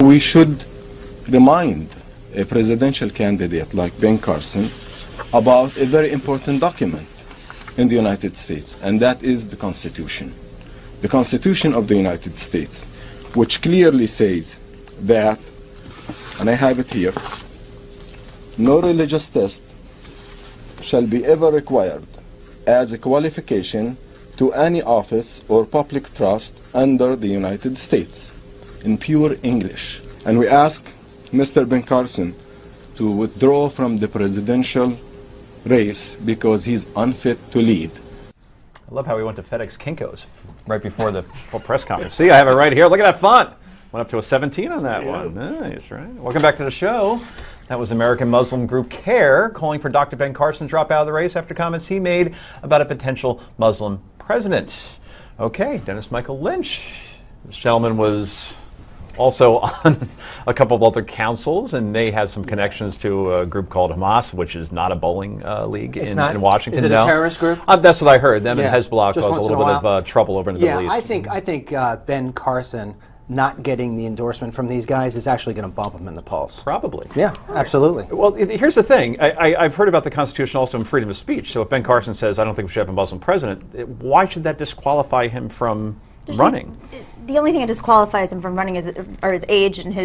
We should remind a presidential candidate like Ben Carson about a very important document in the United States, and that is the Constitution. The Constitution of the United States, which clearly says that, and I have it here, no religious test shall be ever required as a qualification to any office or public trust under the United States, in pure English. And we ask Mr. Ben Carson to withdraw from the presidential race because he's unfit to lead. I love how we went to FedEx Kinko's right before the full press conference. See, I have it right here. Look at that font. Went up to a 17 on that one. Nice, right? Welcome back to the show. That was American Muslim group CARE calling for Dr. Ben Carson to drop out of the race after comments he made about a potential Muslim president. Okay, Dennis Michael Lynch. This gentleman was also on a couple of other councils, and they have some connections to a group called Hamas, which is not a bowling league in Washington. Is it a terrorist group? That's what I heard. Them and Hezbollah caused a little bit of trouble over in the Middle East. I think Ben Carson not getting the endorsement from these guys is actually going to bump him in the polls. Probably. Yeah, absolutely. Well, here's the thing. I've heard about the Constitution also in freedom of speech. So if Ben Carson says, I don't think we should have a Muslim president, why should that disqualify him from running? The only thing that disqualifies him from running are his age and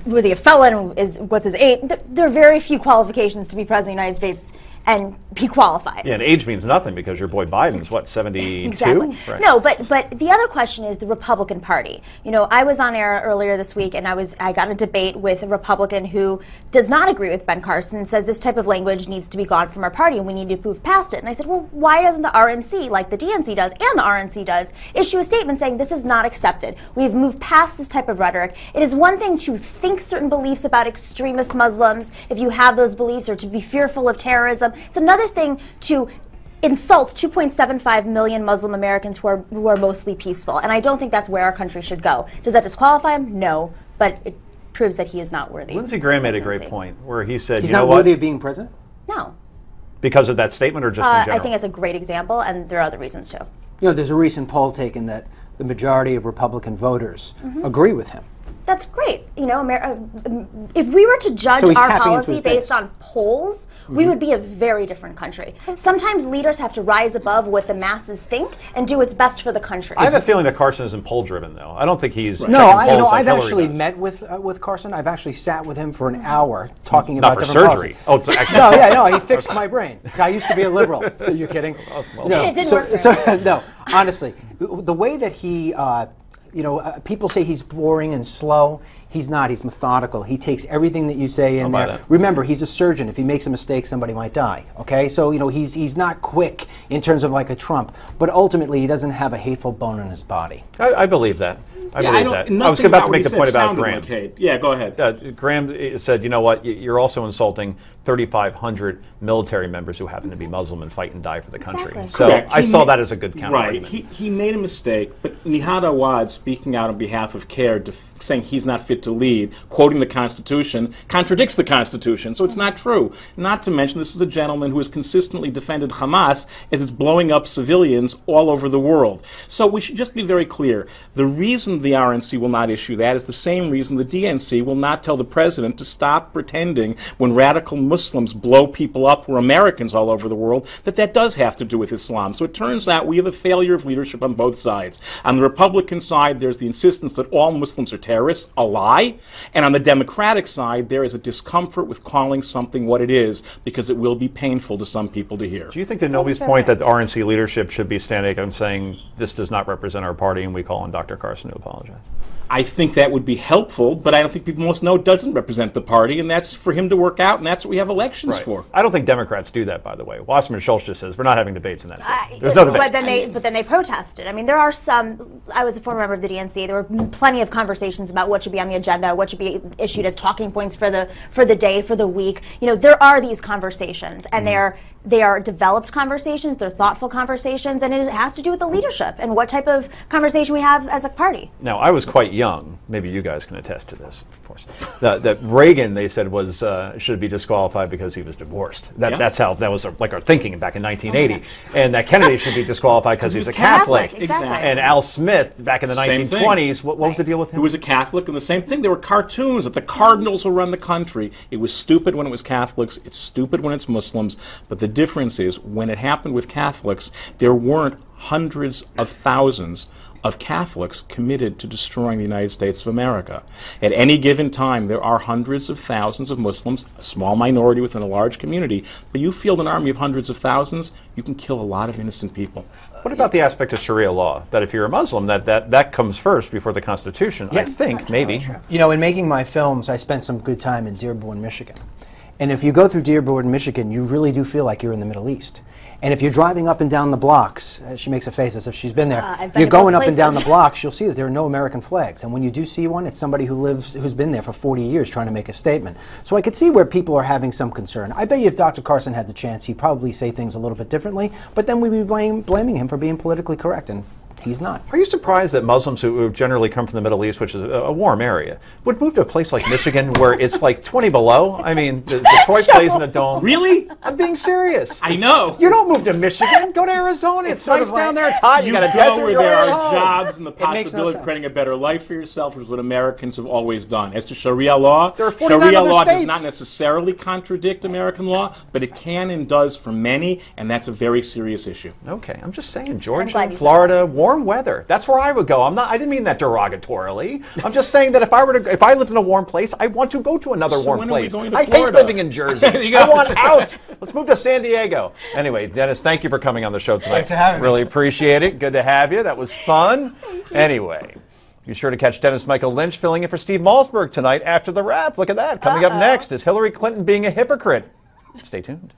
was he a felon? What's his age? There are very few qualifications to be president of the United States, and he qualifies. Yeah, and age means nothing because your boy Biden's, what, 72? Exactly. Right. No, but the other question is the Republican Party. You know, I was on air earlier this week, and I got in a debate with a Republican who does not agree with Ben Carson, says this type of language needs to be gone from our party, and we need to move past it. And I said, well, why doesn't the RNC, like the DNC does and the RNC does, issue a statement saying this is not accepted? We've moved past this type of rhetoric. It is one thing to think certain beliefs about extremist Muslims, if you have those beliefs, or to be fearful of terrorism. It's another thing to insult 2.75 million Muslim Americans who are mostly peaceful, and I don't think that's where our country should go. Does that disqualify him? No, but it proves that he is not worthy. Lindsey Graham made a great point where he said, he's you know not worthy of being president? No. Because of that statement, or just in general? I think it's a great example, and there are other reasons too. You know, there's a recent poll taken that the majority of Republican voters agree with him. That's great. You know, if we were to judge our policy based on polls, we would be a very different country. Sometimes leaders have to rise above what the masses think and do what's best for the country. I have a feeling that Carson isn't poll-driven, though. I don't think he's I've actually met with Carson. I've actually sat with him for an hour talking about different surgery. Policies. Oh, actually, he fixed my brain. I used to be a liberal. Are you kidding? It didn't work for him. No, honestly, the way that he. People say he's boring and slow. He's not. He's methodical. He takes everything that you say in there. Remember, he's a surgeon. If he makes a mistake, somebody might die. Okay, so he's not quick in terms of like a Trump, but ultimately he doesn't have a hateful bone in his body. I believe that. I believe that. I was about to make the point about Graham. Go ahead. Graham said, you know what, you're also insulting 3,500 military members who happen to be Muslim and fight and die for the country. Exactly. So I saw that as a good counter-argument. Right. He made a mistake, but Nihad Awad, speaking out on behalf of CARE, saying he's not fit to lead, quoting the Constitution, contradicts the Constitution, so it's not true. Not to mention, this is a gentleman who has consistently defended Hamas as it's blowing up civilians all over the world. So we should just be very clear. The reason the RNC will not issue that is the same reason the DNC will not tell the president to stop pretending when radical Muslims blow people up who are Americans all over the world that does have to do with Islam. So it turns out we have a failure of leadership on both sides. On the Republican side, there's the insistence that all Muslims are terrorists, a lie. And on the Democratic side, there is a discomfort with calling something what it is because it will be painful to some people to hear. Do you think, to Nobi's point, that the RNC leadership should be standing up and saying this does not represent our party and we call on Dr. Carson to apologize? I think that would be helpful, but I don't think people most know it doesn't represent the party, and that's for him to work out, and that's what we have elections for. I don't think Democrats do that, by the way. Wasserman Schultz just says we're not having debates in that. There's no debate. But then they protested. I mean, there are some. I was a former member of the DNC. There were plenty of conversations about what should be on the agenda, what should be issued as talking points for the day, for the week. You know, there are these conversations, and they're they are developed conversations, they're thoughtful conversations, and it has to do with the leadership and what type of conversation we have as a party. Now, I was quite young. Maybe you guys can attest to this, of course. That Reagan, they said, was should be disqualified because he was divorced. That's how that was like our thinking back in 1980. And that Kennedy should be disqualified because he was a Catholic. Exactly. And Al Smith, back in the 1920s, what was the deal with him? He was a Catholic, and the same thing. There were cartoons that the Cardinals will run the country. It was stupid when it was Catholics. It's stupid when it's Muslims. But the difference is, when it happened with Catholics, there weren't hundreds of thousands of Catholics committed to destroying the United States of America. At any given time, there are hundreds of thousands of Muslims, a small minority within a large community, but you field an army of hundreds of thousands, you can kill a lot of innocent people. What about the aspect of Sharia law, that if you're a Muslim, that comes first before the Constitution? I think, maybe. You know, in making my films, I spent some good time in Dearborn, Michigan. And if you go through Dearborn, Michigan, you really do feel like you're in the Middle East. And if you're driving up and down the blocks, she makes a face as if she's been there, you're going up and down the blocks, you'll see that there are no American flags. And when you do see one, it's somebody who's been there for 40 years trying to make a statement. So I could see where people are having some concern. I bet you if Dr. Carson had the chance, he'd probably say things a little bit differently, but then we'd be blaming him for being politically correct. And he's not. Are you surprised that Muslims who generally come from the Middle East, which is a warm area, would move to a place like Michigan where it's like 20 below? I mean, Detroit plays in a dome. Really? I'm being serious. I know. You don't move to Michigan. Go to Arizona. It's nice down there. It's hot. You got a desert. Where there are jobs and the makes no possibility of creating a better life for yourself, which is what Americans have always done. As to Sharia law, there are 49 Sharia other law states. does not necessarily contradict American law, but it can and does for many, and that's a very serious issue. Okay, I'm just saying, Georgia, Florida, warm weather. That's where I would go. I didn't mean that derogatorily. I'm just saying that if I lived in a warm place, I want to go to another warm place. I hate living in Jersey. I want out. Let's move to San Diego. Anyway, Dennis, thank you for coming on the show tonight. Thanks for having me. Really appreciate it. Good to have you. That was fun. Anyway, be sure to catch Dennis Michael Lynch filling in for Steve Malzberg tonight after the wrap. Look at that. Coming up next is Hillary Clinton being a hypocrite. Stay tuned.